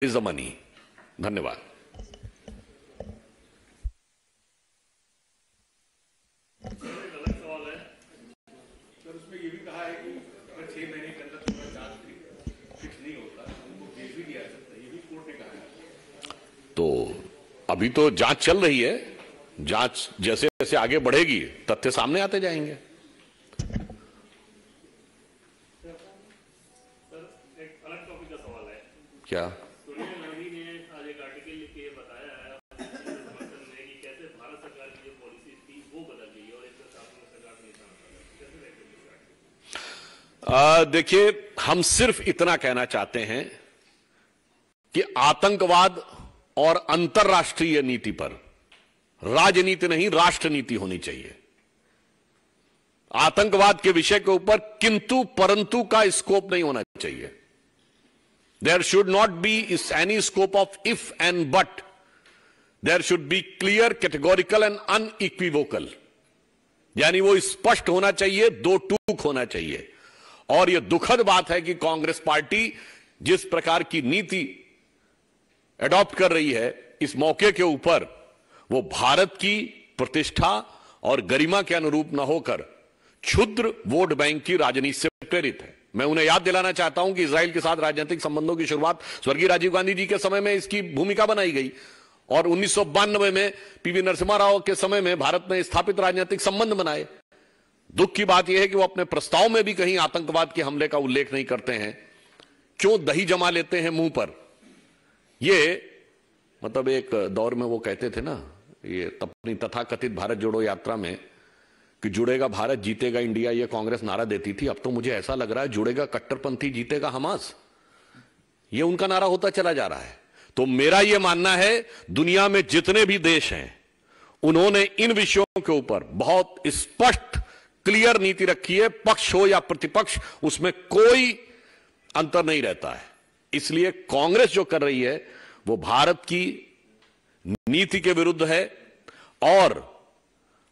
Is the money. धन्यवाद। तो अभी तो जांच चल रही है, जांच जैसे जैसे आगे बढ़ेगी तथ्य सामने आते जाएंगे। सर, एक अलग टॉपिक का सवाल है। क्या? सोनिया गांधी ने आज एक आर्टिकल लिख के बताया है समर्थन में कि कैसे भारत सरकार की जो पॉलिसी थी वो बदल गई और इसमें शासन सरकार नहीं था। कैसे देखते? देखिए, हम सिर्फ इतना कहना चाहते हैं कि आतंकवाद और अंतर्राष्ट्रीय नीति पर राजनीति नहीं, राष्ट्रनीति होनी चाहिए। आतंकवाद के विषय के ऊपर किंतु परंतु का स्कोप नहीं होना चाहिए। There should not be any scope of if and but, there should be clear, categorical and unequivocal, यानी वो स्पष्ट होना चाहिए, दो टूक होना चाहिए। और यह दुखद बात है कि कांग्रेस पार्टी जिस प्रकार की नीति एडॉप्ट कर रही है इस मौके के ऊपर, वो भारत की प्रतिष्ठा और गरिमा के अनुरूप न होकर क्षुद्र वोट बैंक की राजनीति से प्रेरित है। मैं उन्हें याद दिलाना चाहता हूं कि इजराइल के साथ राजनीतिक संबंधों की शुरुआत स्वर्गीय राजीव गांधी जी के समय में इसकी भूमिका बनाई गई और 1992 में पीवी नरसिम्हा राव के समय में भारत ने स्थापित राजनीतिक संबंध बनाए। दुख की बात यह है कि वो अपने प्रस्ताव में भी कहीं आतंकवाद के हमले का उल्लेख नहीं करते हैं। क्यों दही जमा लेते हैं मुंह पर? ये मतलब एक दौर में वो कहते थे ना, ये अपनी तथाकथित भारत जोड़ो यात्रा में, कि जुड़ेगा भारत जीतेगा इंडिया, ये कांग्रेस नारा देती थी। अब तो मुझे ऐसा लग रहा है जुड़ेगा कट्टरपंथी जीतेगा हमास, ये उनका नारा होता चला जा रहा है। तो मेरा ये मानना है दुनिया में जितने भी देश हैं उन्होंने इन विषयों के ऊपर बहुत स्पष्ट क्लियर नीति रखी है। पक्ष हो या प्रतिपक्ष, उसमें कोई अंतर नहीं रहता है। इसलिए कांग्रेस जो कर रही है वो भारत की नीति के विरुद्ध है। और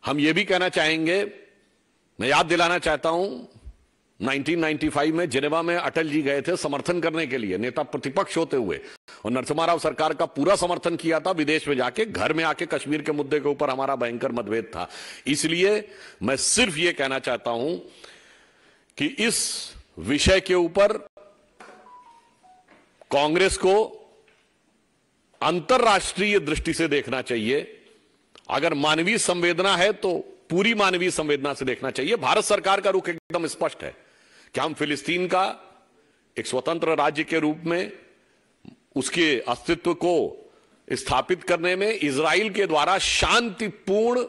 हम यह भी कहना चाहेंगे, मैं याद दिलाना चाहता हूं 1995 में जिनेवा में अटल जी गए थे समर्थन करने के लिए, नेता प्रतिपक्ष होते हुए, और नरसिम्हा राव सरकार का पूरा समर्थन किया था। विदेश में जाके घर में आके कश्मीर के मुद्दे के ऊपर हमारा भयंकर मतभेद था। इसलिए मैं सिर्फ यह कहना चाहता हूं कि इस विषय के ऊपर कांग्रेस को अंतर्राष्ट्रीय दृष्टि से देखना चाहिए। अगर मानवीय संवेदना है तो पूरी मानवीय संवेदना से देखना चाहिए। भारत सरकार का रुख एकदम स्पष्ट है कि हम फिलिस्तीन का एक स्वतंत्र राज्य के रूप में उसके अस्तित्व को स्थापित करने में इजराइल के द्वारा शांतिपूर्ण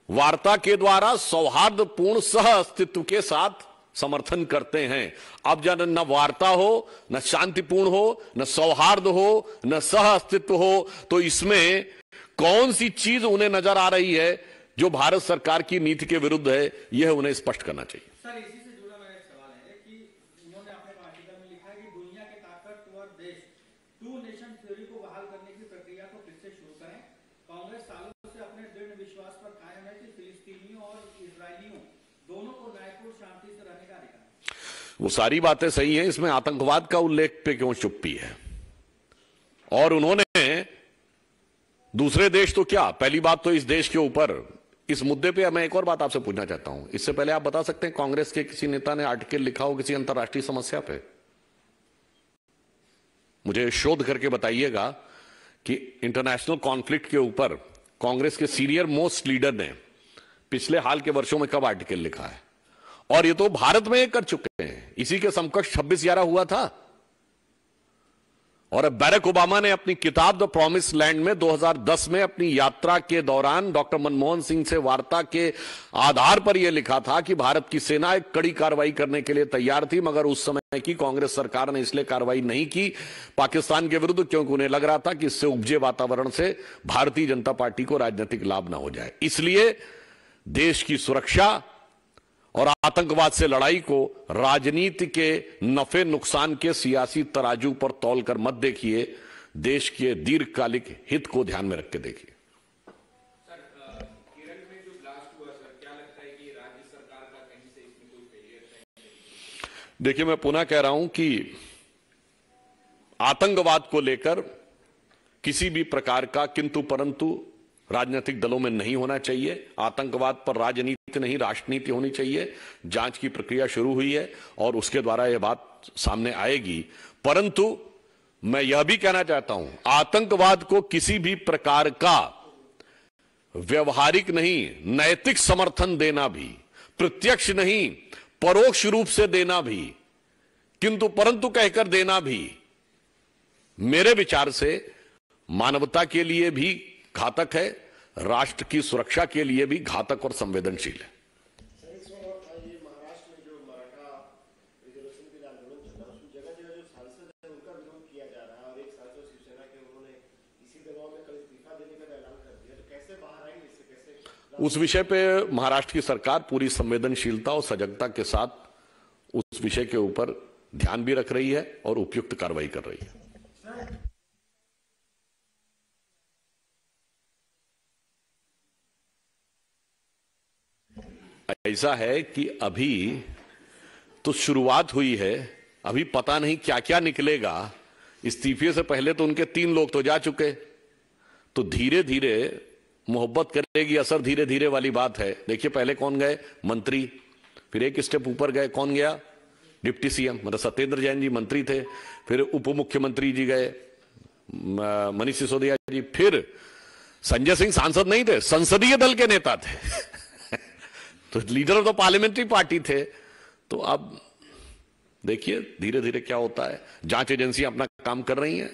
वार्ता के द्वारा सौहार्दपूर्ण सह अस्तित्व के साथ समर्थन करते हैं। अब जब न वार्ता हो, न शांतिपूर्ण हो, न सौहार्द हो, न सह अस्तित्व हो, तो इसमें कौन सी चीज उन्हें नजर आ रही है जो भारत सरकार की नीति के विरुद्ध है, यह उन्हें स्पष्ट करना चाहिए। सर, इसी से जुड़ा मेरा एक सवाल है कि उन्होंने अपने आर्टिकल में लिखा है कि दुनिया के ताकतवर देश टू नेशन थ्योरी को बहाल करने की प्रक्रिया को फिर से शुरू करें। कांग्रेस सालों से अपने दृढ़ विश्वास पर कायम है कि फिलिस्तीनियों और इजरायलियों दोनों को न्यायपूर्ण शांति से रहने का अधिकार है। वो सारी बातें सही हैं, इसमें आतंकवाद का उल्लेख पे क्यों चुप्पी है? और उन्होंने दूसरे देश तो क्या, पहली बात तो इस देश के ऊपर इस मुद्दे पे मैं एक और बात आपसे पूछना चाहता हूं। इससे पहले आप बता सकते हैं कांग्रेस के किसी नेता ने आर्टिकल लिखा हो किसी अंतर्राष्ट्रीय समस्या पे? मुझे शोध करके बताइएगा कि इंटरनेशनल कॉन्फ्लिक्ट के ऊपर कांग्रेस के सीनियर मोस्ट लीडर ने पिछले हाल के वर्षों में कब आर्टिकल लिखा है। और ये तो भारत में कर चुके हैं। इसी के समकक्ष 26/11 हुआ था। और अब बैरक ओबामा ने अपनी किताब द प्रॉमिस लैंड में 2010 में अपनी यात्रा के दौरान डॉक्टर मनमोहन सिंह से वार्ता के आधार पर यह लिखा था कि भारत की सेना एक कड़ी कार्रवाई करने के लिए तैयार थी, मगर उस समय की कांग्रेस सरकार ने इसलिए कार्रवाई नहीं की पाकिस्तान के विरुद्ध, क्योंकि उन्हें लग रहा था कि इससे उपजे वातावरण से भारतीय जनता पार्टी को राजनीतिक लाभ न हो जाए। इसलिए देश की सुरक्षा और आतंकवाद से लड़ाई को राजनीति के नफे नुकसान के सियासी तराजू पर तौलकर मत देखिए, देश के दीर्घकालिक हित को ध्यान में रख के देखिए। सर, केरल में जो ब्लास्ट हुआ, सर, क्या लगता है कि राज्य सरकार का कहीं से इसमें कोई फेलियर है? देखिए, मैं पुनः कह रहा हूं कि आतंकवाद को लेकर किसी भी प्रकार का किंतु परंतु राजनीतिक दलों में नहीं होना चाहिए। आतंकवाद पर राजनीति नहीं, राष्ट्रनीति होनी चाहिए। जांच की प्रक्रिया शुरू हुई है और उसके द्वारा यह बात सामने आएगी। परंतु मैं यह भी कहना चाहता हूं, आतंकवाद को किसी भी प्रकार का व्यवहारिक नहीं, नैतिक समर्थन देना भी, प्रत्यक्ष नहीं परोक्ष रूप से देना भी, किंतु परंतु कहकर देना भी मेरे विचार से मानवता के लिए भी घातक है, राष्ट्र की सुरक्षा के लिए भी घातक और संवेदनशील है। ये महाराष्ट्र में जो मराठा रिजर्वेशन के लिए आंदोलन चल रहा है, उसमें जगह जगह जो सांसद है उनका विरोध किया जा रहा है और एक सांसद शिवसेना के उन्होंने इसी दबाव में कल इस्तीफा देने का ऐलान कर दिया। तो कैसे बाहर आएंगे इससे, कैसे? उस विषय पे महाराष्ट्र की सरकार पूरी संवेदनशीलता और सजगता के साथ उस विषय के ऊपर ध्यान भी रख रही है और उपयुक्त कार्रवाई कर रही है। ऐसा है कि अभी तो शुरुआत हुई है, अभी पता नहीं क्या क्या निकलेगा। इस्तीफे से पहले तो उनके 3 लोग तो जा चुके, तो धीरे धीरे मोहब्बत करेगी असर, धीरे धीरे वाली बात है। देखिए पहले कौन गए, मंत्री, फिर एक स्टेप ऊपर गए, कौन गया, डिप्टी सीएम, मतलब सत्येंद्र जैन जी मंत्री थे, फिर उप मुख्यमंत्री जी गए मनीष सिसोदिया जी, फिर संजय सिंह सांसद नहीं थे, संसदीय दल के नेता थे तो leader of the parliamentary party थे। तो अब देखिए धीरे धीरे क्या होता है। जांच एजेंसियां अपना काम कर रही हैं,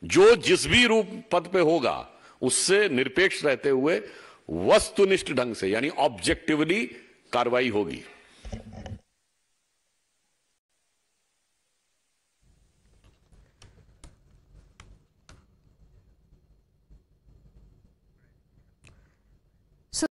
जो जिस भी रूप पद पे होगा उससे निरपेक्ष रहते हुए वस्तुनिष्ठ ढंग से यानी ऑब्जेक्टिवली कार्रवाई होगी।